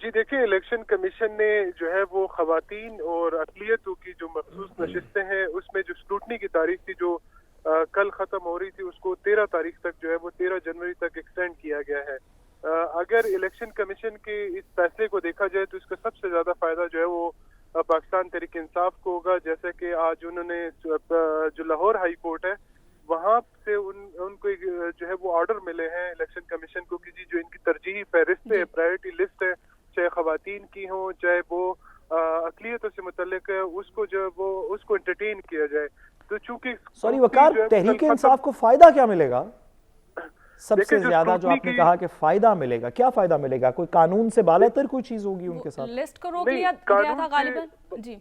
جی دیکھیں، election commission نے جو ہے وہ خواتین اور اقلیتوں کی جو مخصوص نشستیں ہیں اس میں جو اسکروٹنی کی تاریخ تھی جو کل ختم ہو رہی تھی اس کو 13 تاریخ تک جو ہے وہ 13 جنوری تک ایکسٹینڈ کیا گیا ہے۔ اگر الیکشن کمیشن کے اس فیصلے کو دیکھا جائے تو اس کا سب سے زیادہ فائدہ جو ہے وہ پاکستان تحریک انصاف کو ہوگا، جیسے کہ آج انہوں نے جو لاہور ہائی کورٹ ہے وہاں سے ان کو جو ہے وہ آرڈر ملے ہیں الیکشن کمیشن کو کہ جی جو ان کی ترجیحی فہرست ہے، پرائیورٹی لسٹ ہے، چاہے خواتین کی ہوں چاہے وہ اقلیتوں سے متعلق ہے، اس کو جو ہے وہ اس کو انٹرٹین کیا جائے۔ تو چونکہ سوری وقار، تحریک انصاف کو فائدہ کیا ملے گا سب سے زیادہ جو آپ نے کہا کہ فائدہ ملے گا؟ کیا فائدہ ملے گا؟ کوئی قانون سے بالاتر کوئی چیز ہوگی ان کے ساتھ؟ لسٹ کو روک لیا گیا تھا غالباً۔ جی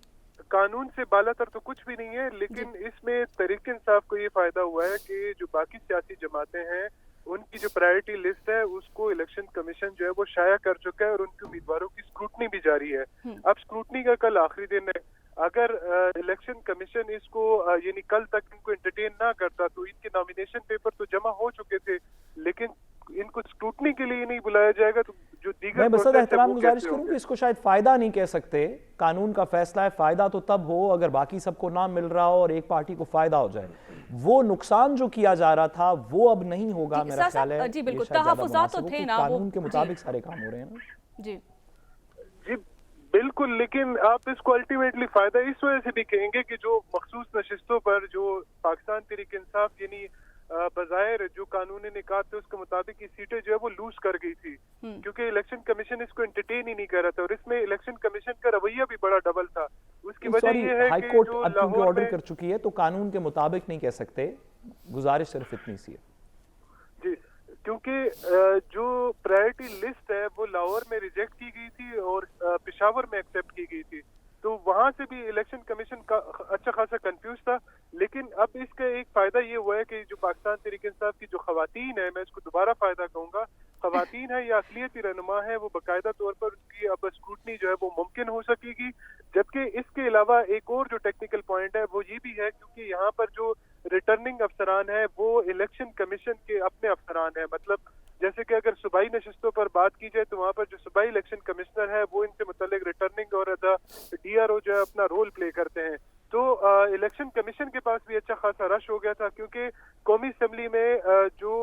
قانون سے بالاتر تو کچھ بھی نہیں ہے، لیکن اس میں تحریک انصاف کو یہ فائدہ ہوا ہے کہ جو باقی سیاسی جماعتیں ہیں ان کی جو پرائیورٹی لسٹ ہے اس کو الیکشن کمیشن جو ہے وہ شائع کر چکا ہے اور ان کے امیدواروں کی اسکروٹنی بھی جاری ہے۔ اب اسکروٹنی کا کل آخری دن ہے، اگر الیکشن کمیشن اس کو یعنی کل تک ان کو انٹرٹین نہ کرتا تو ان کے نامینیشن پیپر تو جمع ہو چکے تھے، لیکن ان کو اسکروٹنی کے لیے نہیں بلایا جائے گا تو جو دیگر میں بصد احترام گزارش کروں کہ اس کو شاید فائدہ نہیں کہہ سکتے، قانون کا فیصلہ ہے، فائدہ تو تب ہو اگر باقی سب کو نہ مل رہا ہو اور ایک پارٹی کو فائدہ ہو جائے۔ وہ نقصان جو کیا جا رہا تھا وہ اب نہیں ہوگا، میرا خیال ہے جی بالکل تحفظات تو تھے نا، قانون کے مطابق سارے کام ہو رہے ہیں۔ جی جی بالکل، لیکن آپ اس کو الٹیمیٹلی فائدہ اس وجہ سے بھی کہیں گے کہ جو مخصوص نشستوں پر جو پاکستان تحریک انصاف یعنی بظاہر جو قانونی نکات تھے اس کے مطابق یہ سیٹیں جو ہے وہ لوز کر گئی تھی، کیونکہ الیکشن کمیشن اس کو انٹرٹین ہی نہیں کر رہا تھا، اور اس میں الیکشن کمیشن کا رویہ بھی بڑا ڈبل تھا۔ اس کی وجہ یہ ہے ہائی کہ کورٹ جو اب کیونکہ لاہور آرڈر میں کر چکی ہے تو قانون کے مطابق نہیں کہہ سکتے، گزارش صرف اتنی سی ہے جی، کیونکہ جو پرائیورٹی لسٹ ہے وہ لاہور میں ریجیکٹ کی گئی تھی اور پشاور میں ایکسیپٹ کی گئی تھی، تو وہاں سے بھی الیکشن کمیشن کا اچھا خاصا کنفیوز تھا۔ لیکن اب اس کا ایک فائدہ یہ ہوا ہے کہ جو پاکستان تحریک انصاف کی جو خواتین ہیں، میں اس کو دوبارہ فائدہ کہوں گا، خواتین ہے یا اقلیتی رہنما ہے، وہ باقاعدہ طور پر ان کی اب اسکروٹنی جو ہے وہ ممکن ہو سکے گی۔ جبکہ اس کے علاوہ ایک اور جو ٹیکنیکل پوائنٹ ہے وہ یہ بھی ہے کیونکہ یہاں پر جو ریٹرننگ افسران ہیں وہ الیکشن کمیشن کے اپنے افسران ہیں، مطلب جیسے کہ اگر صوبائی نشستوں پر بات کی جائے تو وہاں پر جو صوبائی الیکشن کمشنر ہے وہ ان سے متعلق ریٹرننگ اور ڈی آر او جو ہے اپنا رول پلے کرتے ہیں۔ تو الیکشن کمیشن کے پاس بھی اچھا خاصا رش ہو گیا تھا، کیونکہ قومی اسمبلی میں جو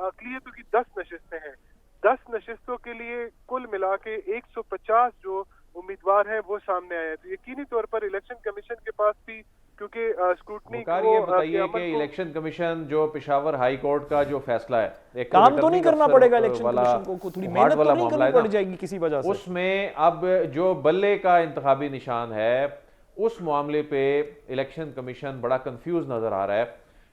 اقلیتوں کی 10 نشستیں ہیں، 10 نشستوں کے لیے کل ملا کے 150 جو امیدوار ہیں وہ سامنے آئے ہیں، تو یقینی طور پر الیکشن کمیشن کے پاس بھی کیونکہ اسکروٹنی کو یہ بتائیے کہ الیکشن کمیشن جو پشاور ہائی کورٹ کا جو فیصلہ ہے، کام تو نہیں کرنا پڑے گا الیکشن کمیشن کو، تھوڑی محنت تو نہیں کرنی پڑ جائے گی کسی وجہ سے؟ اس میں اب جو بلے کا انتخابی نشان ہے اس معاملے پہ الیکشن کمیشن بڑا کنفیوز نظر آ رہا ہے۔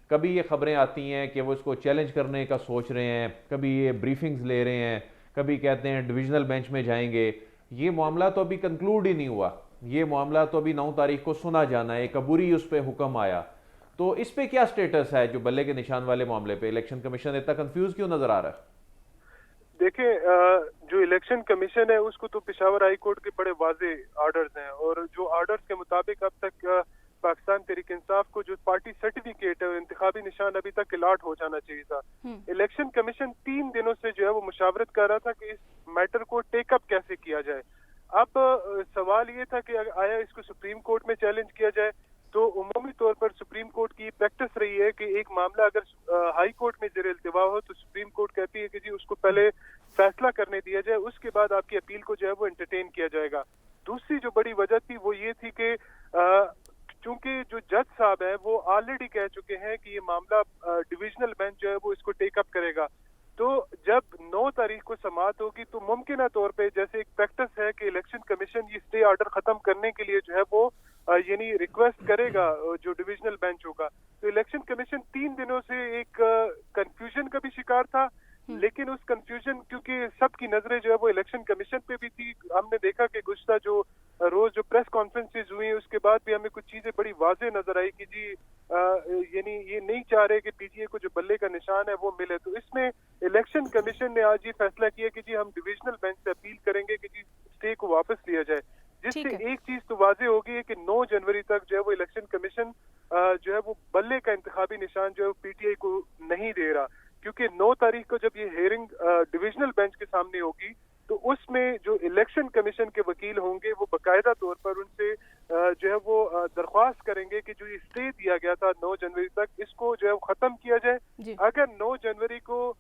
کبھی یہ خبریں آتی ہیں کہ وہ اس کو چیلنج کرنے کا سوچ رہے ہیں، کبھی یہ بریفنگز لے رہے ہیں، کبھی کہتے ہیں ڈویژنل بینچ میں جائیں گے۔ یہ معاملہ تو ابھی کنکلوڈ ہی نہیں ہوا، یہ معاملہ تو ابھی 9 تاریخ کو سنا جانا ہے، ایک عبوری اس پہ حکم آیا، تو اس پہ کیا سٹیٹس ہے جو بلے کے نشان والے معاملے پہ؟ الیکشن کمیشن اتنا کنفیوز کیوں نظر آ رہا ہے؟ دیکھیں، جو الیکشن کمیشن ہے اس کو تو پشاور ہائی کورٹ کے بڑے واضح آرڈرز ہیں، اور جو آرڈرز کے مطابق اب تک پاکستان تحریک انصاف کو جو پارٹی سرٹیفکیٹ ہے انتخابی نشان ابھی تک الاٹ ہو جانا چاہیے تھا۔ الیکشن کمیشن 3 دنوں سے جو ہے وہ مشاورت کر رہا تھا کہ اس میٹر کو ٹیک اپ کیسے کیا جائے۔ اب سوال یہ تھا کہ آیا اس کو سپریم کورٹ میں چیلنج کیا جائے، تو عمومی طور پر سپریم کورٹ کی پریکٹس رہی ہے کہ ایک معاملہ اگر ہائی کورٹ میں زیر التوا ہو تو سپریم کورٹ کہتی ہے کہ جی اس کو پہلے فیصلہ کرنے دیا جائے، اس کے بعد آپ کی اپیل کو جو ہے وہ انٹرٹین کیا جائے گا۔ دوسری جو بڑی وجہ تھی وہ یہ تھی کہ چونکہ جو جج صاحب ہیں وہ آلریڈی کہہ چکے ہیں کہ یہ معاملہ ڈویژنل بینچ جو ہے وہ اس کو ٹیک اپ کرے گا، تو جب 9 تاریخ کو سماعت ہوگی تو ممکنہ طور پہ جیسے ایک پریکٹس ہے کہ الیکشن کمیشن یہ اسٹے آرڈر ختم کرنے کے لیے جو ہے وہ یعنی ریکویسٹ کرے گا جو ڈویژنل بینچ ہوگا، تو الیکشن کمیشن 3 دنوں سے ایک کنفیوژن کا بھی شکار تھا۔ لیکن اس کنفیوژن کیونکہ سب کی نظریں جو ہے وہ الیکشن کمیشن پہ بھی تھی، ہم نے دیکھا کہ گزشتہ جو روز جو پریس کانفرنسز ہوئی اس کے بعد بھی ہمیں کچھ چیزیں بڑی واضح نظر آئی کہ جی یعنی یہ نہیں چاہ رہے کہ پی ٹی اے کو جو بلے کا نشان ہے وہ ملے، تو اس میں الیکشن کمیشن نے آج یہ فیصلہ کیا کہ جی ہم ڈویژنل بینچ سے اپیل کریں گے کہ جی اسٹے کو واپس لیا جائے، جس سے ایک چیز تو واضح ہوگی ہے کہ 9 جنوری تک جو ہے وہ الیکشن کمیشن جو ہے وہ بلے کا انتخابی نشان جو ہے وہ پی ٹی آئی کو نہیں دے رہا، کیونکہ 9 تاریخ کو جب یہ ہیئرنگ ڈویژنل بینچ کے سامنے ہوگی تو اس میں جو الیکشن کمیشن کے وکیل ہوں گے وہ باقاعدہ طور پر ان سے جو ہے وہ درخواست کریں گے کہ جو یہ اسٹے دیا گیا تھا 9 جنوری تک اس کو جو ہے ختم کیا جائے. اگر 9 جنوری کو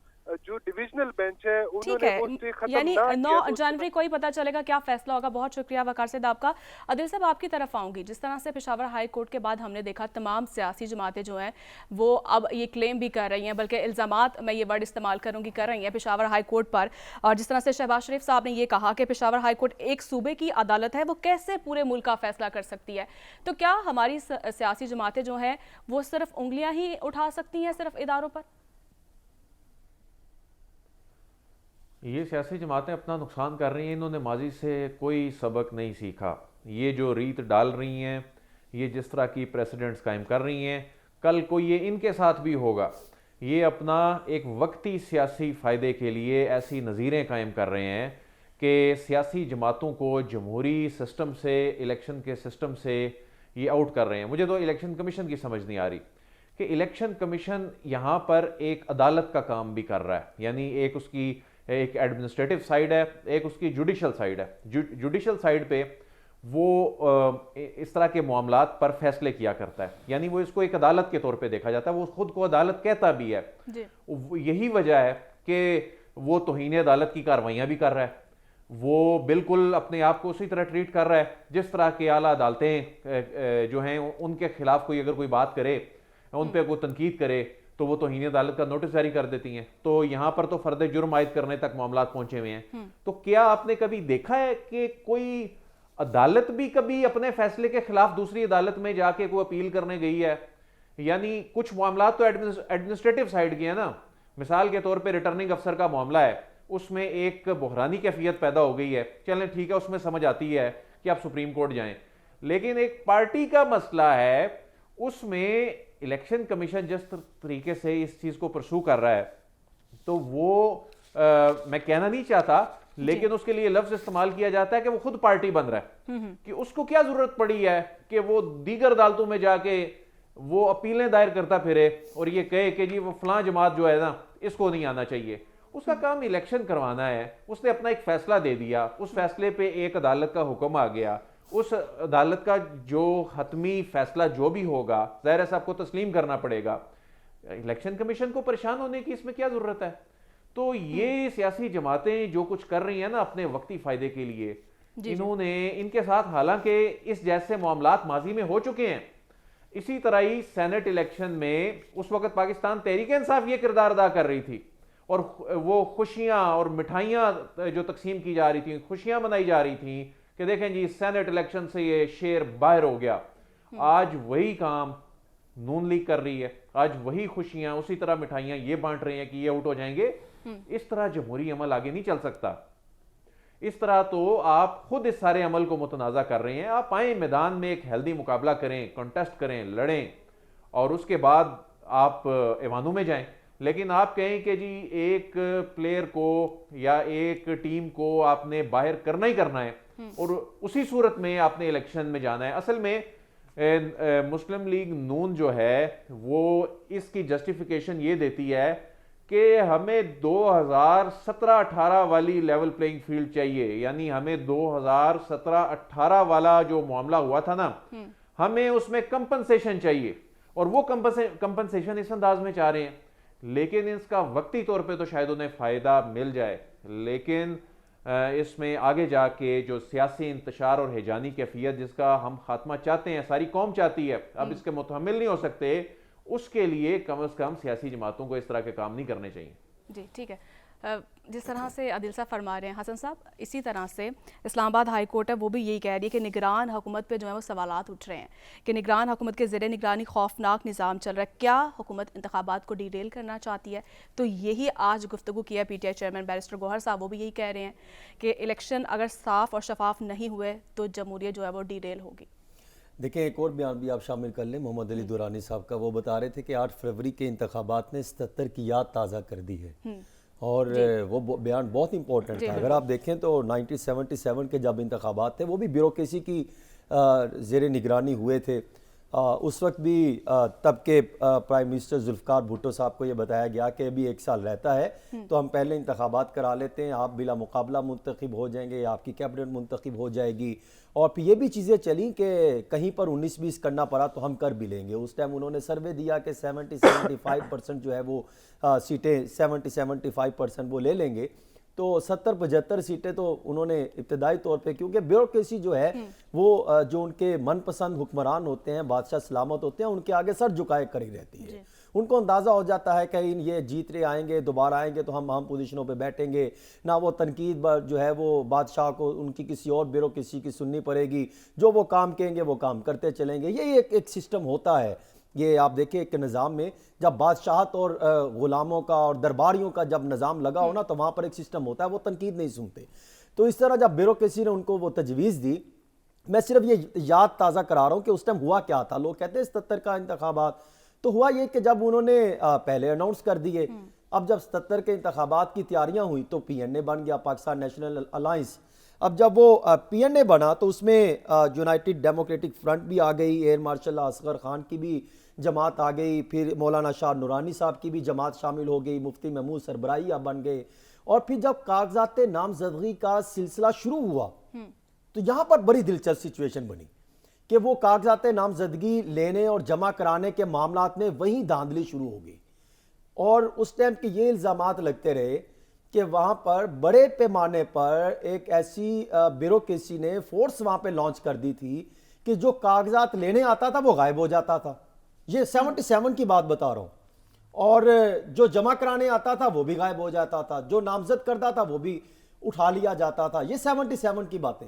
جو ڈویژنل بینچ ہے انہوں نے اس سے ختم یعنی نہ 9 جنوری کو ہی پتہ چلے گا کیا فیصلہ ہوگا. بہت شکریہ وقار صاحب آپ کا. عادل صاحب آپ کی طرف آؤں گی. جس طرح سے پشاور ہائی کورٹ کے بعد ہم نے دیکھا تمام سیاسی جماعتیں جو ہیں وہ اب یہ کلیم بھی کر رہی ہیں, بلکہ الزامات میں یہ ورڈ استعمال کروں گی کر رہی ہیں پشاور ہائی کورٹ پر. اور جس طرح سے شہباز شریف صاحب نے یہ کہا کہ پشاور ہائی کورٹ ایک صوبے کی عدالت ہے, وہ کیسے پورے ملک کا فیصلہ کر سکتی ہے. تو کیا ہماری سیاسی جماعتیں جو ہیں وہ صرف انگلیاں ہی اٹھا سکتی ہیں صرف اداروں پر؟ یہ سیاسی جماعتیں اپنا نقصان کر رہی ہیں. انہوں نے ماضی سے کوئی سبق نہیں سیکھا. یہ جو ریت ڈال رہی ہیں, یہ جس طرح کی پریسیڈنٹس قائم کر رہی ہیں, کل کو یہ ان کے ساتھ بھی ہوگا. یہ اپنا ایک وقتی سیاسی فائدے کے لیے ایسی نظیریں قائم کر رہے ہیں کہ سیاسی جماعتوں کو جمہوری سسٹم سے, الیکشن کے سسٹم سے یہ آؤٹ کر رہے ہیں. مجھے تو الیکشن کمیشن کی سمجھ نہیں آ رہی کہ الیکشن کمیشن یہاں پر ایک عدالت کا کام بھی کر رہا ہے. یعنی ایک اس کی ایک ایڈمنسٹریٹو سائیڈ ہے, ایک اس کی جوڈیشل سائیڈ ہے. جوڈیشل سائیڈ پہ وہ اس طرح کے معاملات پر فیصلے کیا کرتا ہے. یعنی وہ اس کو ایک عدالت کے طور پہ دیکھا جاتا ہے. وہ خود کو عدالت کہتا بھی ہے. یہی وجہ ہے کہ وہ توہین عدالت کی کارروائیاں بھی کر رہا ہے. وہ بالکل اپنے آپ کو اسی طرح ٹریٹ کر رہا ہے جس طرح کے اعلیٰ عدالتیں جو ہیں ان کے خلاف کوئی اگر کوئی بات کرے, ان پہ کوئی تنقید کرے تو وہ توہین عدالت کا نوٹس جاری کر دیتی ہیں. تو یہاں پر تو فرد جرم عائد کرنے تک معاملات پہنچے ہوئے ہیں. تو کیا آپ نے کبھی دیکھا ہے کہ کوئی عدالت بھی کبھی اپنے فیصلے کے خلاف دوسری عدالت میں جا کے کوئی اپیل کرنے گئی ہے؟ یعنی کچھ معاملات تو ایڈمنسٹریٹو سائیڈ کے ہیں نا. مثال کے طور پہ ریٹرننگ افسر کا معاملہ ہے, اس میں ایک بحرانی کیفیت پیدا ہو گئی ہے. چلیں ٹھیک ہے, اس میں سمجھ آتی ہے کہ آپ سپریم کورٹ جائیں. لیکن ایک پارٹی کا مسئلہ ہے, اس میں الیکشن کمیشن جس طریقے سے اس چیز کو پرسو کر رہا ہے تو وہ میں کہنا نہیں چاہتا, لیکن اس کے لیے لفظ استعمال کیا جاتا ہے کہ وہ خود پارٹی بن رہا ہے. کہ اس کو کیا ضرورت پڑی ہے کہ وہ دیگر عدالتوں میں جا کے وہ اپیلیں دائر کرتا پھرے اور یہ کہے کہ جی وہ فلاں جماعت جو ہے نا اس کو نہیں آنا چاہیے. اس کا کام الیکشن کروانا ہے. اس نے اپنا ایک فیصلہ دے دیا, اس فیصلے پہ ایک عدالت کا حکم آ گیا, اس عدالت کا جو حتمی فیصلہ جو بھی ہوگا ظاہر ہے صاحب کو تسلیم کرنا پڑے گا. الیکشن کمیشن کو پریشان ہونے کی اس میں کیا ضرورت ہے؟ تو یہ سیاسی جماعتیں جو کچھ کر رہی ہیں نا اپنے وقتی فائدے کے لیے, انہوں نے ان کے ساتھ حالانکہ اس جیسے معاملات ماضی میں ہو چکے ہیں. اسی طرح ہی سینٹ الیکشن میں اس وقت پاکستان تحریک انصاف یہ کردار ادا کر رہی تھی, اور وہ خوشیاں اور مٹھائیاں جو تقسیم کی جا رہی تھیں, خوشیاں منائی جا رہی تھیں کہ دیکھیں جی سینٹ الیکشن سے یہ شیر باہر ہو گیا. آج وہی کام نون لیگ کر رہی ہے, آج وہی خوشیاں اسی طرح مٹھائیاں یہ بانٹ رہے ہیں کہ یہ آؤٹ ہو جائیں گے. اس طرح جمہوری عمل آگے نہیں چل سکتا. اس طرح تو آپ خود اس سارے عمل کو متنازع کر رہے ہیں. آپ آئیں میدان میں ایک ہیلدی مقابلہ کریں, کنٹیسٹ کریں, لڑیں, اور اس کے بعد آپ ایوانوں میں جائیں. لیکن آپ کہیں کہ جی ایک پلیئر کو یا ایک ٹیم کو آپ نے باہر کرنا ہی کرنا ہے اور اسی صورت میں آپ نے الیکشن میں جانا ہے. اصل میں مسلم لیگ نون جو ہے وہ اس کی جسٹیفیکیشن یہ دیتی ہے کہ ہمیں 2017-18 والی لیول پلینگ فیلڈ چاہیے. یعنی ہمیں 2017-18 والا جو معاملہ ہوا تھا نا, ہمیں اس میں کمپنسیشن چاہیے, اور وہ کمپنسیشن اس انداز میں چاہ رہے ہیں. لیکن اس کا وقتی طور پہ تو شاید انہیں فائدہ مل جائے, لیکن اس میں آگے جا کے جو سیاسی انتشار اور ہیجانی کیفیت جس کا ہم خاتمہ چاہتے ہیں, ساری قوم چاہتی ہے, اب اس کے متحمل نہیں ہو سکتے. اس کے لیے کم از کم سیاسی جماعتوں کو اس طرح کے کام نہیں کرنے چاہیے. جی ٹھیک ہے. جس طرح سے عادل صاحب فرما رہے ہیں, حسن صاحب اسی طرح سے اسلام آباد ہائی کورٹ ہے وہ بھی یہی کہہ رہی ہے کہ نگران حکومت پہ جو ہے وہ سوالات اٹھ رہے ہیں کہ نگران حکومت کے زیر نگرانی خوفناک نظام چل رہا ہے. کیا حکومت انتخابات کو ڈیریل کرنا چاہتی ہے؟ تو یہی آج گفتگو کیا پی ٹی آئی چیئرمین بیرسٹر گوہر صاحب, وہ بھی یہی کہہ رہے ہیں کہ الیکشن اگر صاف اور شفاف نہیں ہوئے تو جمہوریت جو ہے وہ ڈیریل ہوگی. دیکھیں ایک اور بیان بھی آپ شامل کر لیں, محمد علی دورانی صاحب کا. وہ بتا رہے تھے کہ 8 فروری کے انتخابات نے 77 کی یاد تازہ کر دی ہے, اور وہ بیان بہت امپورٹنٹ تھا. اگر آپ دیکھیں تو 1977 کے جب انتخابات تھے وہ بھی بیوروکریسی کی زیر نگرانی ہوئے تھے. اس وقت بھی تب کے پرائم منسٹر ذوالفقار بھٹو صاحب کو یہ بتایا گیا کہ ابھی 1 سال رہتا ہے تو ہم پہلے انتخابات کرا لیتے ہیں, آپ بلا مقابلہ منتخب ہو جائیں گے, آپ کی کیبنٹ منتخب ہو جائے گی. اور پھر یہ بھی چیزیں چلیں کہ کہیں پر 19-20 کرنا پڑا تو ہم کر بھی لیں گے. اس ٹائم انہوں نے سروے دیا کہ 70-75% جو ہے وہ سیٹیں 70-75% وہ لے لیں گے. تو 70-75 سیٹیں تو انہوں نے ابتدائی طور پہ, کیونکہ بیوروکریسی جو ہے وہ جو ان کے من پسند حکمران ہوتے ہیں, بادشاہ سلامت ہوتے ہیں, ان کے آگے سر جھکائے کری رہتی ہے. ان کو اندازہ ہو جاتا ہے کہ یہ جیت رہے آئیں گے, دوبارہ آئیں گے تو ہم اہم پوزیشنوں پہ بیٹھیں گے, نہ وہ تنقید جو ہے وہ بادشاہ کو ان کی کسی اور بیوروکریسی کی سننی پڑے گی, جو وہ کام کہیں گے وہ کام کرتے چلیں گے. یہ ایک سسٹم ہوتا ہے. یہ آپ دیکھیں ایک نظام میں جب بادشاہت اور غلاموں کا اور درباریوں کا جب نظام لگا ہونا تو وہاں پر ایک سسٹم ہوتا ہے, وہ تنقید نہیں سنتے. تو اس طرح جب بیوروکریسی نے ان کو وہ تجویز دی, میں صرف یہ یاد تازہ کرا رہا ہوں کہ اس ٹائم ہوا کیا تھا. لوگ کہتے ہیں 77 کا انتخابات, تو ہوا یہ کہ جب انہوں نے پہلے اناؤنس کر دیے, اب جب 77 کے انتخابات کی تیاریاں ہوئی تو پی این اے بن گیا, پاکستان نیشنل الائنس. اب جب وہ پی این اے بنا تو اس میں یونائٹڈ ڈیموکریٹک فرنٹ بھی آ گئی, ایئر مارشل اصغر خان کی بھی جماعت آ گئی, پھر مولانا شاہ نورانی صاحب کی بھی جماعت شامل ہو گئی, مفتی محمود سربراہی اب بن گئے. اور پھر جب کاغذات نامزدگی کا سلسلہ شروع ہوا تو یہاں پر بڑی دلچسپ سچویشن بنی کہ وہ کاغذات نامزدگی لینے اور جمع کرانے کے معاملات میں وہیں دھاندلی شروع ہو گئی. اور اس ٹائم کے یہ الزامات لگتے رہے کہ وہاں پر بڑے پیمانے پر ایک ایسی بیوروکریسی نے فورس وہاں پہ لانچ کر دی تھی کہ جو کاغذات لینے آتا تھا وہ غائب ہو جاتا تھا. یہ 77 کی بات بتا رہا ہوں. اور جو جمع کرانے آتا تھا وہ بھی غائب ہو جاتا تھا, جو نامزد کرتا تھا وہ بھی اٹھا لیا جاتا تھا. یہ 77 کی باتیں,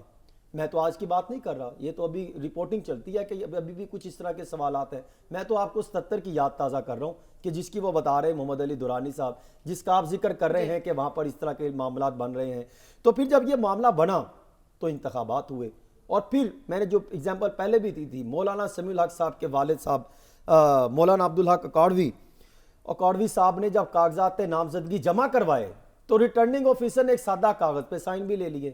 میں تو آج کی بات نہیں کر رہا, یہ تو ابھی رپورٹنگ چلتی ہے کہ ابھی بھی کچھ اس طرح کے سوالات ہیں. میں تو آپ کو 77 کی یاد تازہ کر رہا ہوں کہ جس کی وہ بتا رہے ہیں محمد علی دورانی صاحب, جس کا آپ ذکر کر رہے ہیں کہ وہاں پر اس طرح کے معاملات بن رہے ہیں. تو پھر جب یہ معاملہ بنا تو انتخابات ہوئے, اور پھر میں نے جو اگزامپل پہلے بھی دی تھی, مولانا سمیع الحق صاحب کے والد صاحب مولانا عبدالحق اکاڑوی صاحب نے جب کاغذات نامزدگی جمع کروائے تو ریٹرننگ آفیسر نے ایک سادہ کاغذ پہ سائن بھی لے لیے,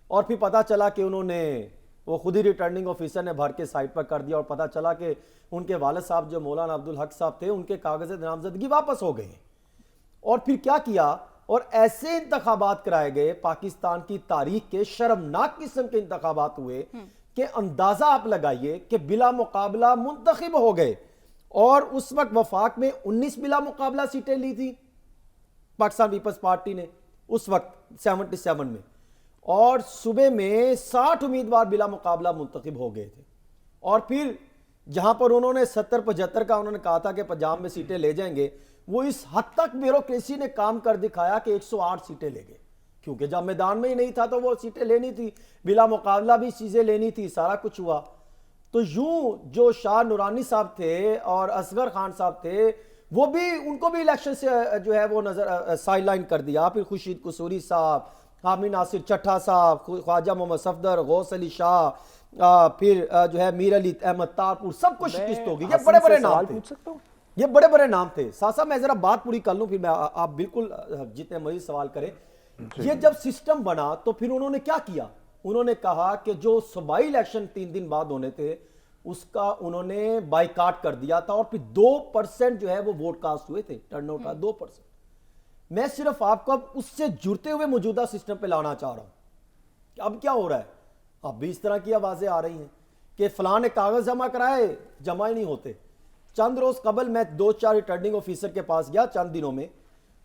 اور پھر پتا چلا کہ انہوں نے وہ خود ہی ریٹرننگ آفیسر نے بھر کے سائٹ پر کر دیا, اور پتا چلا کہ ان کے والد صاحب جو مولانا عبدالحق صاحب تھے ان کے کاغذ نامزدگی واپس ہو گئے. اور پھر کیا کیا, اور ایسے انتخابات کرائے گئے, پاکستان کی تاریخ کے شرمناک قسم کے انتخابات ہوئے کہ اندازہ آپ لگائیے کہ بلا مقابلہ منتخب ہو گئے. اور اس وقت وفاق میں 19 بلا مقابلہ سیٹیں لی تھی پاکستان پیپلز پارٹی نے اس وقت 77 میں, اور صوبے میں 60 امیدوار بلا مقابلہ منتخب ہو گئے تھے. اور پھر جہاں پر انہوں نے 70-75 کا انہوں نے کہا تھا کہ پنجاب میں سیٹیں لے جائیں گے, وہ اس حد تک بیوروکریسی نے کام کر دکھایا کہ 108 سیٹیں لے گئے, کیونکہ جب میدان میں ہی نہیں تھا تو وہ سیٹیں لینی تھی, بلا مقابلہ بھی چیزیں لینی تھی, سارا کچھ ہوا. تو یوں جو شاہ نورانی صاحب تھے اور اصغر خان صاحب تھے وہ بھی, ان کو بھی الیکشن سے جو ہے وہ نظر سائیڈ لائن کر دیا. پھر خورشید قصوری صاحب, حامی ناصر چٹھا صاحب, خواجہ محمد صفدر, غوث علی شاہ, پھر جو ہے میر علی احمد تارپور, سب کو شکست ہوگی. یہ بڑے بڑے نام تھے, یہ بڑے بڑے نام تھے. صاحب میں ذرا بات پوری کر لوں پھر میں آپ بالکل جتنے مزید سوال کریں. یہ جب سسٹم بنا تو پھر انہوں نے کیا کیا, انہوں نے کہا کہ جو صوبائی الیکشن 3 دن بعد ہونے تھے اس کا انہوں نے بائیکاٹ کر دیا تھا, اور پھر 2% جو ہے وہ ووٹ کاسٹ ہوئے تھے, ٹرن آؤٹ کا 2%. میں صرف آپ کو اس سے جڑتے ہوئے موجودہ سسٹم پہ لانا چاہ رہا ہوں کہ اب کیا ہو رہا ہے. اب بھی اس طرح کی آوازیں آ رہی ہیں کہ فلاں نے کاغذ جمع کرائے, جمع ہی نہیں ہوتے. چند روز قبل میں 2-4 ریٹرننگ آفیسر کے پاس گیا چند دنوں میں,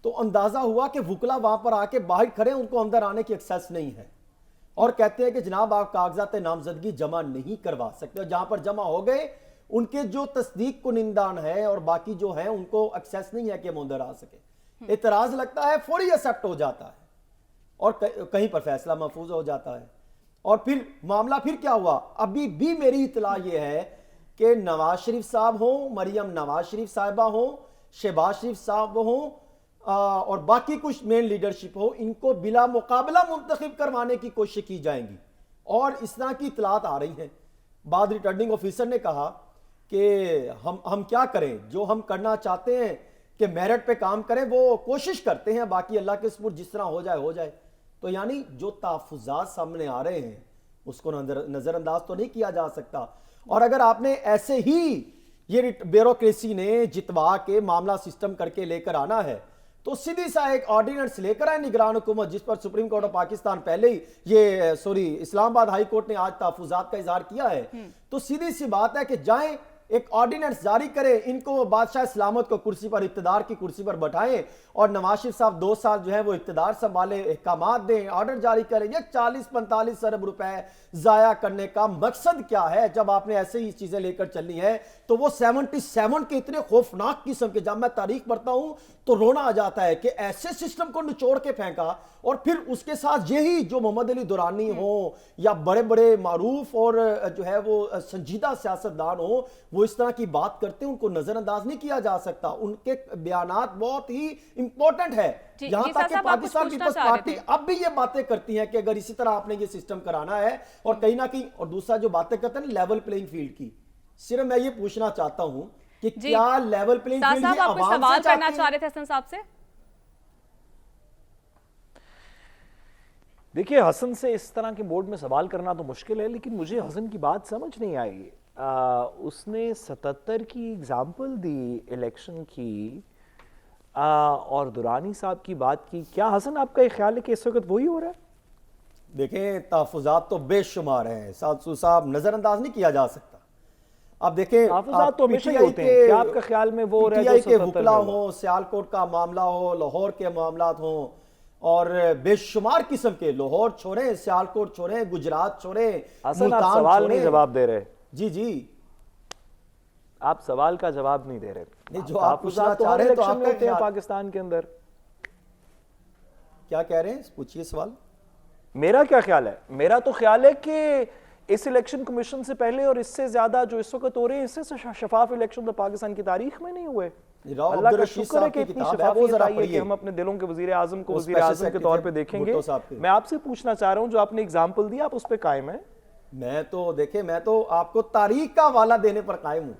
تو اندازہ ہوا کہ وکلا وہاں پر آ کے باہر کھڑے, ان کو اندر آنے کی ایکسیس نہیں ہے, اور کہتے ہیں کہ جناب آپ کاغذات نامزدگی جمع نہیں کروا سکتے. اور جہاں پر جمع ہو گئے ان کے جو تصدیق کنندان ہے اور باقی جو ہیں ان کو ایکسیس نہیں ہے کہ وہ اندر آ سکے. اعتراض لگتا ہے, فوری ایکسیپٹ ہو جاتا ہے, اور کہیں پر فیصلہ محفوظ ہو جاتا ہے. اور پھر معاملہ پھر کیا ہوا, ابھی بھی میری اطلاع یہ ہے کہ نواز شریف صاحب ہوں, مریم نواز شریف صاحبہ ہوں, شہباز شریف صاحب ہوں, اور باقی کچھ مین لیڈرشپ ہو, ان کو بلا مقابلہ منتخب کروانے کی کوشش کی جائیں گی. اور اس طرح کی اطلاعات آ رہی ہیں. بعد ریٹرننگ آفیسر نے کہا کہ ہم کیا کریں, جو ہم کرنا چاہتے ہیں کہ میرٹ پہ کام کریں وہ کوشش کرتے ہیں, باقی اللہ کے سپرد جس طرح ہو جائے ہو جائے. تو یعنی جو تحفظات سامنے آ رہے ہیں اس کو نظر انداز تو نہیں کیا جا سکتا. اور اگر آپ نے ایسے ہی یہ بیوروکریسی نے جتوا کے معاملہ سسٹم کر کے لے کر آنا ہے تو سیدھی سا ایک آرڈیننس لے کر آئے نگران حکومت، جس پر سپریم کورٹ آف پاکستان پہلے ہی اسلام آباد ہائی کورٹ نے آج تحفظات کا اظہار کیا ہے، تو سیدھی سی بات ہے کہ جائیں ایک آرڈیننس جاری کرے، ان کو بادشاہ سلامت کو کرسی پر، اقتدار کی کرسی پر بٹھائیں اور نواز شریف صاحب 2 سال جو ہے وہ اقتدار سنبھالے، احکامات دیں، آرڈر جاری کریں۔ یہ 40-45 ارب روپے ضائع کرنے کا مقصد کیا ہے؟ جب آپ نے ایسے ہی چیزیں لے کر چلنی ہے تو وہ 77 کے اتنے خوفناک قسم کے، جب میں تاریخ پڑھتا ہوں تو رونا آ جاتا ہے کہ ایسے سسٹم کو نچوڑ کے پھینکا، اور پھر اس کے ساتھ یہی جو محمد علی دورانی ہوں یا بڑے بڑے معروف اور جو ہے وہ سنجیدہ سیاستدان ہوں، وہ اس طرح کی بات کرتے ہیں، ان کو نظر انداز نہیں کیا جا سکتا۔ ان کے بیانات بہت ہی امپورٹنٹ ہے، یہاں تک کہ پاکستان پیپلز پارٹی اب بھی یہ باتیں کرتی ہیں کہ اگر اسی طرح آپ نے یہ سسٹم کرانا ہے، اور کہیں نہ کہیں، اور دوسرا جو باتیں کرتے ہیں لیول پلینگ فیلڈ کی، صرف میں یہ پوچھنا چاہتا ہوں کہ کیا لیول پلینگ فیلڈ یہ عوام سے سوال کرنا چاہ رہے تھے حسن صاحب سے؟ دیکھیے حسن سے اس طرح کے موڈ میں سوال کرنا تو مشکل ہے، لیکن مجھے حسن کی بات سمجھ نہیں آئی۔ اس نے 77 کی اگزامپل دی الیکشن کی اور دورانی صاحب کی بات کی۔ کیا حسن آپ کا یہ خیال ہے کہ اس وقت وہی ہو رہا ہے؟ دیکھیں تحفظات تو بے شمار ہیں سادسو صاحب، نظر انداز نہیں کیا جا سکتا۔ اب دیکھیں تحفظات تو ہمیشہ ہی ہوتے ہیں، کیا آپ کا خیال میں وہ رہے جو 77 کے وکلا ہوں، سیالکوٹ کا معاملہ ہو، لاہور کے معاملات ہوں، اور بے شمار قسم کے، لاہور چھوڑیں، سیالکوٹ چھوڑیں، گجرات چھوڑیں، حسن آپ سوال نہیں جواب دے رہے۔ جی آپ سوال کا جواب نہیں دے رہے۔ نہیں، جو آپ پوچھنا چاہ رہے ہیں تو آپ ہوتے ہیں پاکستان کے اندر۔ کیا کہہ رہے ہیں؟ پوچھئے سوال۔ میرا کیا خیال ہے؟ میرا تو خیال ہے کہ اس الیکشن کمیشن سے پہلے اور اس سے زیادہ جو اس وقت ہو رہے ہیں، اس سے شفاف الیکشن تو پاکستان کی تاریخ میں نہیں ہوئے۔ اللہ کا شکر ہے کہ اتنی شفافیت آئی ہے کہ ہم اپنے دلوں کے وزیر اعظم کو وزیر اعظم کے طور پہ دیکھیں گے۔ میں آپ سے پوچھنا چاہ رہا ہوں، جو آپ نے اگزامپل دی آپ اس پہ قائم ہیں؟ میں تو دیکھیں، میں تو آپ کو تاریخ کا حوالہ دینے پر قائم ہوں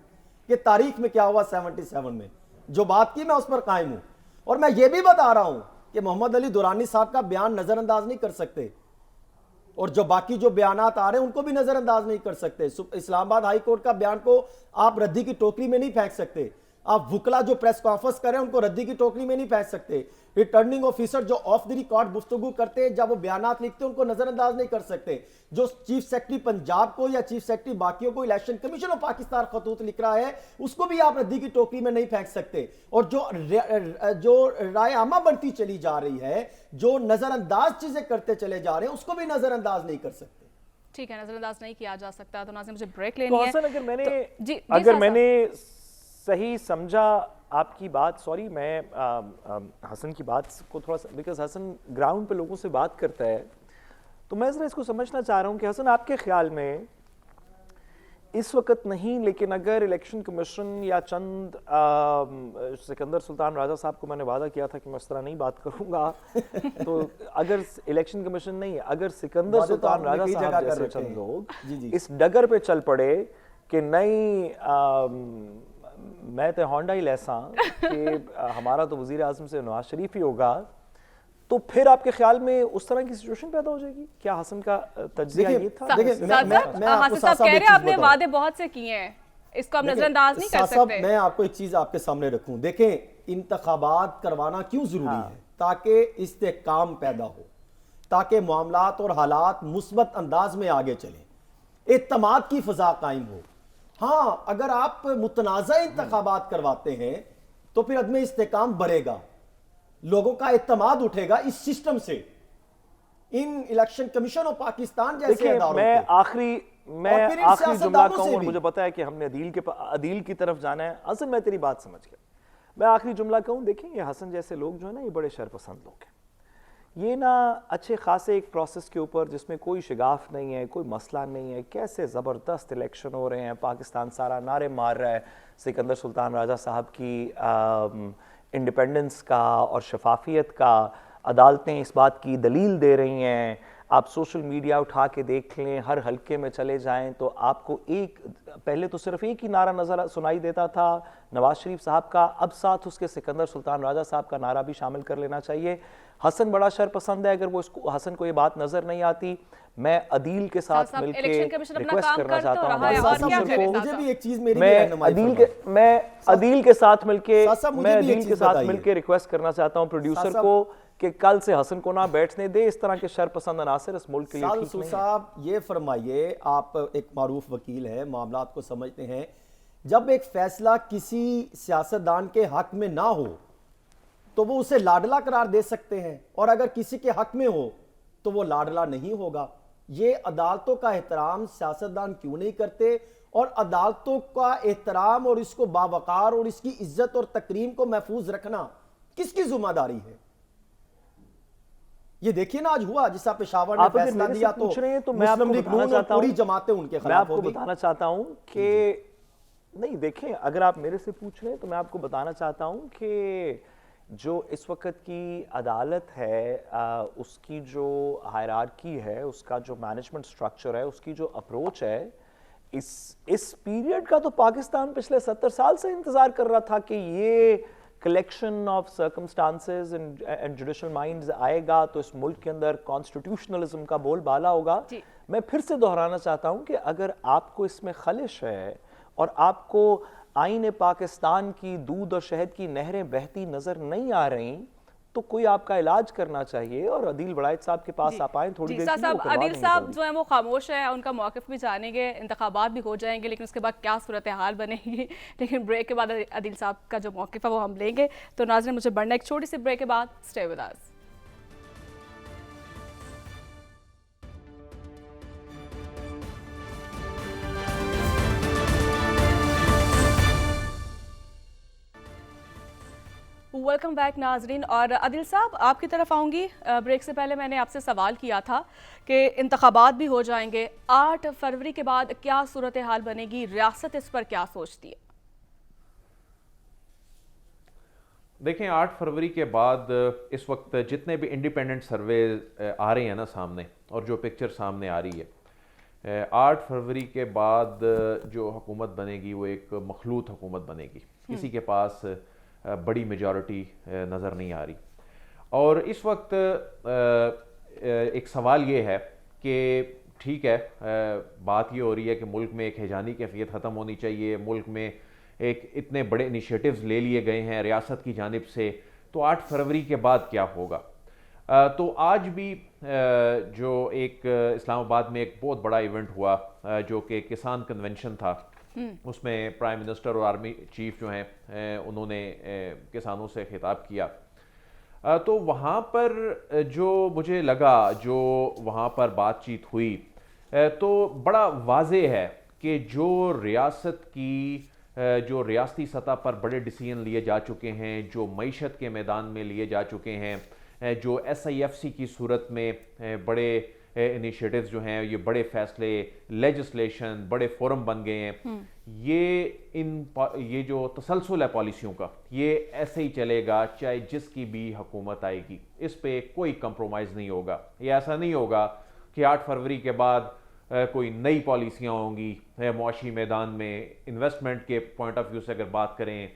کہ تاریخ میں کیا ہوا 77 میں، جو بات کی میں اس پر قائم ہوں۔ اور میں یہ بھی بتا رہا ہوں کہ محمد علی دورانی صاحب کا بیان نظر انداز نہیں کر سکتے، اور جو باقی جو بیانات آ رہے ہیں ان کو بھی نظر انداز نہیں کر سکتے۔ اسلام آباد ہائی کورٹ کا بیان کو آپ ردی کی ٹوکری میں نہیں پھینک سکتے، آپ وکلا جو پریس کانفرنس کریں ان کو ردی کی ٹوکری میں نہیں پھینک سکتے، ریٹرننگ آفیسر جو آف دی ریکارڈ گفتگو کرتے ہیں جب وہ بیانات لکھتے ہیں ان کو نظر انداز نہیں کر سکتے، جو چیف سیکرٹری پنجاب کو یا چیف سیکرٹری باقیوں کو الیکشن کمیشن آف پاکستان خطوط لکھ رہا ہے اس کو بھی آپ ردی کی ٹوکری میں نہیں پھینک سکتے، اور جو رائے عامہ بنتی چلی جا رہی ہے، جو نظر انداز چیزیں کرتے چلے جا رہے ہیں اس کو بھی نظر انداز نہیں کر سکتے۔ ٹھیک ہے، نظر انداز نہیں کیا جا سکتا۔ تو ناظرین مجھے بریک لینی ہے۔ اگر میں نے صحیح سمجھا آپ کی بات، سوری میں حسن کی بات کو تھوڑا سا، بیکاز حسن گراؤنڈ پہ لوگوں سے بات کرتا ہے، تو میں ذرا اس کو سمجھنا چاہ رہا ہوں کہ حسن آپ کے خیال میں اس وقت نہیں، لیکن اگر الیکشن کمیشن یا چند سکندر سلطان راجہ صاحب کو میں نے وعدہ کیا تھا کہ میں اس طرح نہیں بات کروں گا، تو اگر الیکشن کمیشن نہیں، اگر سکندر سلطان راجہ صاحب جیسے چند لوگ اس ڈگر پہ چل پڑے کہ نہیں میں تے ہونڈا ہی لیساں کہ ہمارا تو وزیر اعظم سے نواز شریف ہی ہوگا، تو پھر آپ کے خیال میں اس طرح کی سچویشن پیدا ہو جائے گی؟ کیا حسن کا تجزیہ یہ تھا؟ حسن صاحب کہہ رہے ہیں آپ نے وعدے بہت سے کیے ہیں، اس کو آپ نظر انداز نہیں کر سکتے۔ میں آپ کو ایک چیز آپ کے سامنے رکھوں، دیکھیں انتخابات کروانا کیوں ضروری ہے؟ تاکہ استحکام پیدا ہو، تاکہ معاملات اور حالات مثبت انداز میں آگے چلیں، اعتماد کی فضا قائم ہو۔ ہاں، اگر آپ متنازع انتخابات کرواتے ہیں تو پھر عدم استحکام بڑھے گا، لوگوں کا اعتماد اٹھے گا اس سسٹم سے، ان الیکشن کمیشن اور پاکستان جیسے اداروں میں آخری جملہ کہوں، اور مجھے پتا ہے کہ ہم نے عدیل کی طرف جانا ہے۔ حسن میں تیری بات سمجھ گیا، میں آخری جملہ کہوں، دیکھیں یہ حسن جیسے لوگ جو ہیں نا، یہ بڑے شرپسند لوگ ہیں، یہ نا اچھے خاصے ایک پروسیس کے اوپر جس میں کوئی شگاف نہیں ہے، کوئی مسئلہ نہیں ہے، کیسے زبردست الیکشن ہو رہے ہیں، پاکستان سارا نعرے مار رہا ہے سکندر سلطان راجہ صاحب کی انڈیپینڈنس کا اور شفافیت کا، عدالتیں اس بات کی دلیل دے رہی ہیں، آپ سوشل میڈیا اٹھا کے دیکھ لیں, ہر حلقے میں چلے جائیں تو آپ کو پہلے تو صرف ایک ہی نعرہ نظر سنائی دیتا تھا نواز شریف صاحب کا, اب ساتھ اس کے سکندر سلطان راجہ صاحب کا نعرہ بھی شامل کر لینا چاہیے. حسن بڑا شر پسند ہے, اگر حسن کو یہ بات نظر نہیں آتی, میں عدیل کے ساتھ مل کے ریکویسٹ کرنا چاہتا ہوں مجھے بھی ایک چیز میری میں عدیل کے ساتھ مل کے ریکویسٹ کرنا چاہتا ہوں پروڈیوسر کو کہ کل سے حسن کو نہ بیٹھنے دے, اس طرح کے شرپسند عناصر اس ملک کے لیے ٹھیک نہیں ہے. صاحب یہ فرمائیے, آپ ایک معروف وکیل ہیں, معاملات کو سمجھتے ہیں, جب ایک فیصلہ کسی سیاستدان کے حق میں نہ ہو تو وہ اسے لاڈلا قرار دے سکتے ہیں, اور اگر کسی کے حق میں ہو تو وہ لاڈلا نہیں ہوگا. یہ عدالتوں کا احترام سیاستدان کیوں نہیں کرتے, اور عدالتوں کا احترام اور اس کو باوقار اور اس کی عزت اور تکریم کو محفوظ رکھنا کس کی ذمہ داری ہے؟ یہ دیکھیے نا آج ہوا, جیسا پشاور نے فیصلہ دیا تو مسلم لیگ نون اور پوری جماعتیں ان کے خلاف ہوگی. میں آپ کو بتانا چاہتا ہوں کہ نہیں, دیکھیں اگر آپ میرے سے پوچھ رہے ہیں تو میں آپ کو بتانا چاہتا ہوں کہ جو اس وقت کی عدالت ہے, اس کی جو ہائرارکی ہے, اس کا جو مینجمنٹ سٹرکچر ہے, اس کی جو اپروچ ہے, اس پیریڈ کا تو پاکستان پچھلے 70 سال سے انتظار کر رہا تھا کہ یہ collection of circumstances and judicial minds آئے گا تو اس ملک کے اندر کانسٹیٹیوشنلزم کا بول بالا ہوگا. میں پھر سے دہرانا چاہتا ہوں کہ اگر آپ کو اس میں خلش ہے اور آپ کو آئین پاکستان کی دودھ اور شہد کی نہریں بہتی نظر نہیں آ رہی تو کوئی آپ کا علاج کرنا چاہیے, اور عدیل بڑائچ صاحب کے پاس آپ آئیں تھوڑی دیر. عدیل صاحب جو ہیں وہ خاموش ہے, ان کا موقف بھی جانیں گے, انتخابات بھی ہو جائیں گے, لیکن اس کے بعد کیا صورتحال بنے گی, لیکن بریک کے بعد عدیل صاحب کا جو موقف ہے وہ ہم لیں گے. تو ناظرین مجھے بڑھنا ایک چھوٹی سی بریک کے بعد, stay with us. Welcome back ناظرین. اور عدیل صاحب آپ کی طرف آؤں گی. بریک سے پہلے میں نے آپ سے سوال کیا تھا کہ انتخابات بھی ہو جائیں گے, 8 فروری کے بعد کیا صورتحال بنے گی, ریاست اس پر کیا سوچتی ہے؟ دیکھیں 8 فروری کے بعد اس وقت جتنے بھی انڈیپینڈنٹ سروے آ رہے ہیں نا سامنے, اور جو پکچر سامنے آ رہی ہے, 8 فروری کے بعد جو حکومت بنے گی وہ ایک مخلوط حکومت بنے گی. کسی کے پاس بڑی میجورٹی نظر نہیں آ رہی. اور اس وقت ایک سوال یہ ہے کہ ٹھیک ہے, بات یہ ہو رہی ہے کہ ملک میں ایک ہیجانی کیفیت ختم ہونی چاہیے, ملک میں ایک اتنے بڑے انیشیٹیوز لے لیے گئے ہیں ریاست کی جانب سے, تو 8 فروری کے بعد کیا ہوگا؟ تو آج بھی جو ایک اسلام آباد میں ایک بہت بڑا ایونٹ ہوا جو کہ کسان کنونشن تھا, اس میں پرائم منسٹر اور آرمی چیف جو ہیں انہوں نے کسانوں سے خطاب کیا. تو وہاں پر جو مجھے لگا, جو وہاں پر بات چیت ہوئی, تو بڑا واضح ہے کہ جو ریاست کی جو ریاستی سطح پر بڑے ڈیسیژن لیے جا چکے ہیں, جو معیشت کے میدان میں لیے جا چکے ہیں, جو SIFC کی صورت میں بڑے انیشیٹیوز جو ہیں, یہ بڑے فیصلے, لیجسلیشن, بڑے فورم بن گئے ہیں, یہ جو تسلسل ہے پالیسیوں کا, یہ ایسے ہی چلے گا چاہے جس کی بھی حکومت آئے گی. اس پہ کوئی کمپرومائز نہیں ہوگا. یہ ایسا نہیں ہوگا کہ 8 فروری کے بعد کوئی نئی پالیسیاں ہوں گی معاشی میدان میں. انویسٹمنٹ کے پوائنٹ آف ویو سے اگر بات کریں,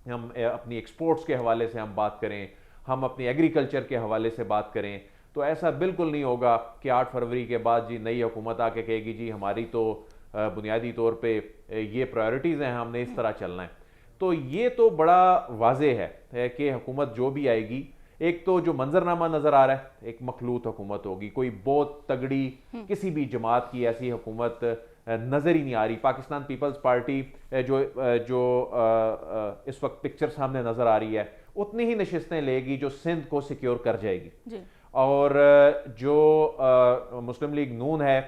ہم اپنی ایکسپورٹس کے حوالے سے ہم بات کریں, ہم اپنی ایگریکلچر کے حوالے سے بات کریں, تو ایسا بالکل نہیں ہوگا کہ 8 فروری کے بعد جی نئی حکومت آ کے کہے گی جی ہماری تو بنیادی طور پہ یہ پرائیورٹیز ہیں, ہم نے اس طرح چلنا ہے. تو یہ تو بڑا واضح ہے کہ حکومت جو بھی آئے گی, ایک تو جو منظرنامہ نظر آ رہا ہے ایک مخلوط حکومت ہوگی. کوئی بہت تگڑی کسی بھی جماعت کی ایسی حکومت نظر ہی نہیں آ رہی. پاکستان پیپلز پارٹی جو اس وقت پکچر سامنے نظر آ رہی ہے, اتنی ہی نشستیں لے گی جو سندھ کو سیکیور کر جائے گی. اور جو مسلم لیگ نون ہے,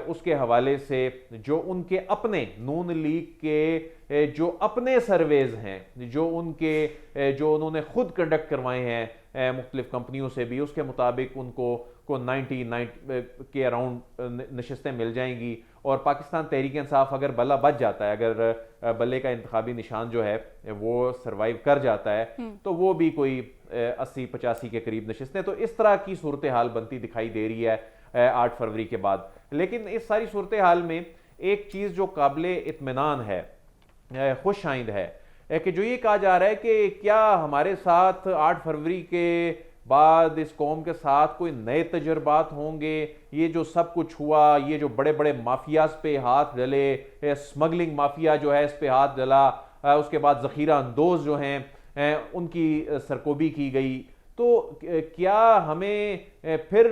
اس کے حوالے سے جو ان کے اپنے نون لیگ کے جو اپنے سرویز ہیں, جو انہوں نے خود کنڈکٹ کروائے ہیں مختلف کمپنیوں سے بھی, اس کے مطابق ان کو 90 کے اراؤنڈ نشستیں مل جائیں گی. اور پاکستان تحریک انصاف اگر بلا بچ جاتا ہے, اگر بلے کا انتخابی نشان جو ہے وہ سروائیو کر جاتا ہے تو وہ بھی کوئی 80-85 کے قریب نشستیں، تو اس طرح کی صورتحال بنتی دکھائی دے رہی ہے 8 فروری کے بعد. لیکن اس ساری صورتحال میں ایک چیز جو قابل اطمینان ہے، خوش آئند ہے، کہ جو یہ کہا جا رہا ہے کہ کیا ہمارے ساتھ 8 فروری کے بعد اس قوم کے ساتھ کوئی نئے تجربات ہوں گے. یہ جو سب کچھ ہوا، یہ جو بڑے بڑے مافیاز پہ ہاتھ ڈلے، سمگلنگ مافیا جو ہے اس پہ ہاتھ ڈلا، اس کے بعد ذخیرہ اندوز جو ہیں ان کی سرکوبی کی گئی، تو کیا ہمیں پھر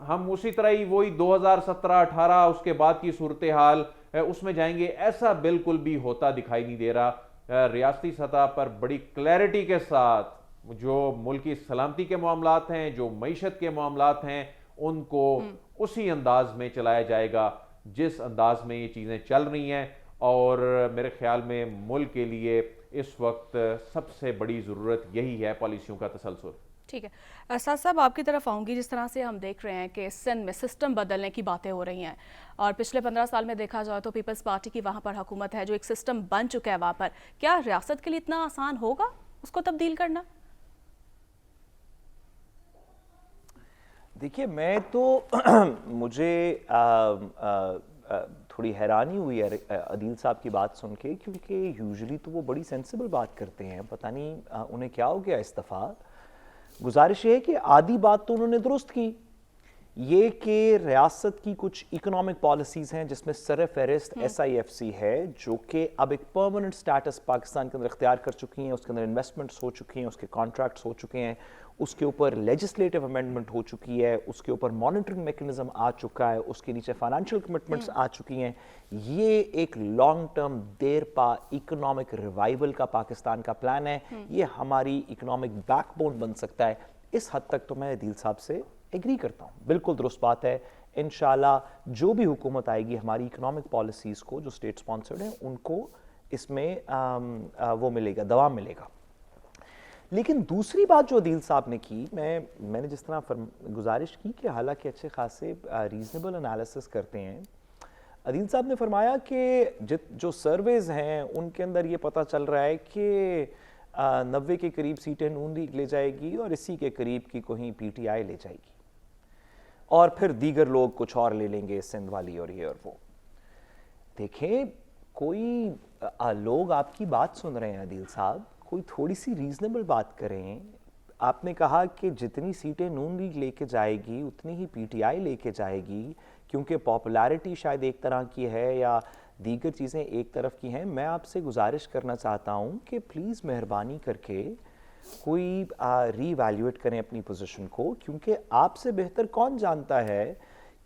ہم اسی طرح ہی وہی 2017-18 اس کے بعد کی صورتحال اس میں جائیں گے؟ ایسا بالکل بھی ہوتا دکھائی نہیں دے رہا. ریاستی سطح پر بڑی کلیئرٹی کے ساتھ جو ملکی سلامتی کے معاملات ہیں، جو معیشت کے معاملات ہیں، ان کو اسی انداز میں چلایا جائے گا جس انداز میں یہ چیزیں چل رہی ہیں. اور میرے خیال میں ملک کے لیے اس وقت سب سے بڑی ضرورت یہی ہے، پالیسیوں کا تسلسل. ٹھیک ہے اسد صاحب، آپ کی طرف آؤں گی. جس طرح سے ہم دیکھ رہے ہیں کہ سندھ میں سسٹم بدلنے کی باتیں ہو رہی ہیں، اور پچھلے 15 سال میں دیکھا جائے تو پیپلز پارٹی کی وہاں پر حکومت ہے، جو ایک سسٹم بن چکا ہے وہاں پر. کیا ریاست کے لیے اتنا آسان ہوگا اس کو تبدیل کرنا؟ دیکھیے، میں تو مجھے تھوڑی حیرانی ہوئی ہے عدیل صاحب کی بات سن کے، کیونکہ یوزلی تو وہ بڑی سینسیبل بات کرتے ہیں. پتہ نہیں انہیں کیا ہو گیا اس دفعہ. گزارش یہ ہے کہ آدھی بات تو انہوں نے درست کی، یہ کہ ریاست کی کچھ اکنامک پالیسیز ہیں جس میں سر فہرست SIFC ہے، جو کہ اب ایک پرماننٹ سٹیٹس پاکستان کے اندر اختیار کر چکی ہیں. اس کے اندر انویسٹمنٹس ہو چکی ہیں، اس کے کانٹریکٹس ہو چکے ہیں، اس کے اوپر لیجسلیٹو امینڈمنٹ ہو چکی ہے، اس کے اوپر مانیٹرنگ میکنزم آ چکا ہے، اس کے نیچے فائنینشیل کمٹمنٹس آ چکی ہیں. یہ ایک لانگ ٹرم دیر پا اکنامک ریوائول کا پاکستان کا پلان ہے. یہ ہماری اکنامک بیک بون بن سکتا ہے. اس حد تک تو میں عدیل صاحب سے ایگری کرتا ہوں، بالکل درست بات ہے. انشاءاللہ جو بھی حکومت آئے گی، ہماری اکنامک پالیسیز کو جو اسٹیٹ سپانسرڈ ہیں ان کو اس میں وہ ملے گا، دوام ملے گا. لیکن دوسری بات جو عدیل صاحب نے کی، میں نے جس طرح گزارش کی کہ حالانکہ اچھے خاصے ریزنیبل انالیسس کرتے ہیں، عدیل صاحب نے فرمایا کہ جو سرویز ہیں ان کے اندر یہ پتہ چل رہا ہے کہ 90 کے قریب سیٹیں نون لیگ لے جائے گی اور 80 کے قریب کی کوئی PTI لے جائے گی، اور پھر دیگر لوگ کچھ اور لے لیں گے، سندھ والی اور یہ اور وہ. دیکھیں، کوئی لوگ آپ کی بات سن رہے ہیں عدیل صاحب، کوئی تھوڑی سی ریزنیبل بات کریں. آپ نے کہا کہ جتنی سیٹیں نون لیگ لے کے جائے گی اتنی ہی PTI لے کے جائے گی، کیونکہ پاپولیرٹی شاید ایک طرح کی ہے یا دیگر چیزیں ایک طرف کی ہیں. میں آپ سے گزارش کرنا چاہتا ہوں کہ پلیز مہربانی کر کے کوئی ری ویلیویٹ کریں اپنی پوزیشن کو، کیونکہ آپ سے بہتر کون جانتا ہے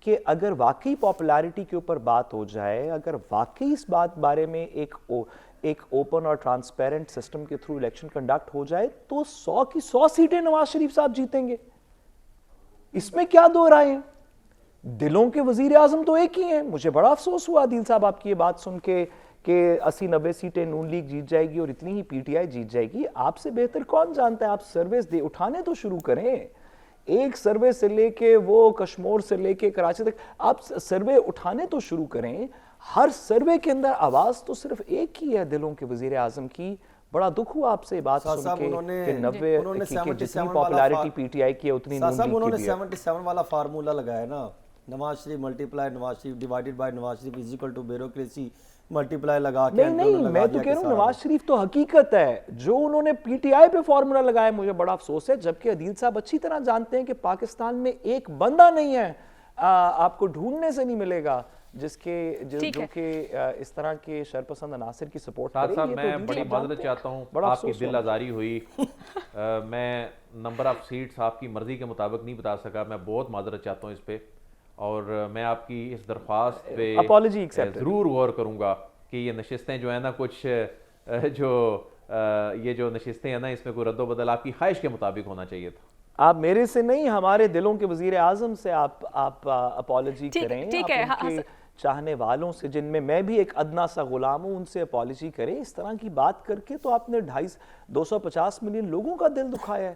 کہ اگر واقعی پاپولیرٹی کے اوپر بات ہو جائے، اگر واقعی اس بات بارے میں ایک اوپن اور ٹرانسپیرنٹ سسٹم کے تھرو الیکشن کنڈکٹ ہو جائے تو 100 کی 100 سیٹیں نواز شریف صاحب جیتیں گے. اس میں کیا دو رائے ہیں؟ دلوں کے وزیر اعظم تو ایک ہی ہیں. مجھے بڑا افسوس ہوا عدیل صاحب آپ کی یہ بات سن کے کہ 80-90 سیٹیں نون لیگ جیت جائے گی اور اتنی ہی PTI جیت جائے گی. آپ سے بہتر کون جانتا ہے؟ آپ سرویز اٹھانے تو شروع کریں. ایک سروے سے لے کے وہ کشمور سے لے کے کراچی تک آپ سروے اٹھانے تو شروع کریں. ہر سروے کے اندر آواز تو صرف ایک ہی ہے دلوں کے وزیر اعظم کی. بڑا دکھ ہوا آپ سے بات سن کے کہ 90 کی جتنی پاپولیرٹی PTI کی ہے اتنی نون لیگ کی بھی ہے. انہوں نے 77 والا فارمولا لگایا نا، Nawaz Sharif multiply Nawaz Sharif divided by Nawaz Sharif is equal to bureaucracy multiply لگا کے. نہیں، میں تو کہہ رہا ہوں نواز شریف تو حقیقت ہے. جو انہوں نے PTI پہ فارمولا لگایا مجھے بڑا افسوس ہے، جبکہ عدیل صاحب اچھی طرح جانتے ہیں کہ پاکستان میں ایک بندہ نہیں ہے آپ کو ڈھونڈنے سے نہیں ملے گا جو کہ اس طرح کے شرپسند عناصر کی سپورٹ کرے. صاحب میں بڑی معذرت چاہتا ہوں، آپ کی دل آزاری ہوئی. میں نمبر آف سیٹس آپ کی مرضی کے مطابق نہیں بتا سکا، میں بہت معذرت چاہتا ہوں اس پہ، اور میں آپ کی اس درخواست پہ ضرور غور کروں گا کہ یہ نشستیں جو ہیں نا، کچھ یہ جو نشستیں ہیں نا، اس میں کوئی رد و بدل آپ کی خواہش کے مطابق ہونا چاہیے تھا. آپ میرے سے نہیں، ہمارے دلوں کے وزیر اعظم سے آپ اپالوجی کریں. ٹھیک ہے، ان کے چاہنے والوں سے، جن میں میں بھی ایک ادنا سا غلام ہوں، ان سے اپالوجی کریں. اس طرح کی بات کر کے تو آپ نے 250 ملین لوگوں کا دل دکھایا ہے.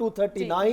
239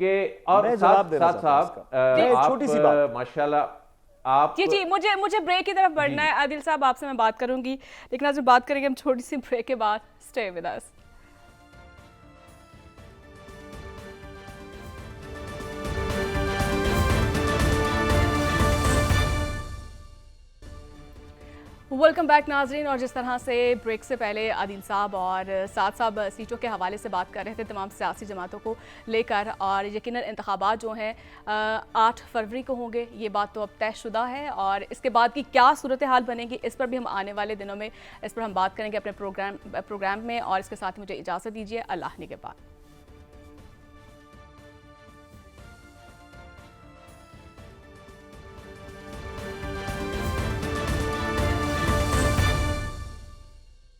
کہ اور میں ساتھ جواب دینا ساتھ چاہتا ہوں صاحب اس کا۔ آپ چھوٹی سی بات۔ ماشاءاللہ آپ جی مجھے بریک کی طرف بڑھنا ہے عادل صاحب، آپ سے میں بات کروں گی، لیکن آج بات کریں گے ہم چھوٹی سی بریک کے بعد. Stay with us. Welcome back ناظرین. اور جس طرح سے بریک سے پہلے عادل صاحب اور سعد صاحب سیٹوں کے حوالے سے بات کر رہے تھے تمام سیاسی جماعتوں کو لے کر، اور یقیناً انتخابات جو ہیں 8 فروری کو ہوں گے، یہ بات تو اب طے شدہ ہے، اور اس کے بعد کی کیا صورتحال بنے گی اس پر بھی ہم آنے والے دنوں میں اس پر ہم بات کریں گے اپنے پروگرام میں. اور اس کے ساتھ مجھے اجازت دیجیے، اللہ نے کے بعد.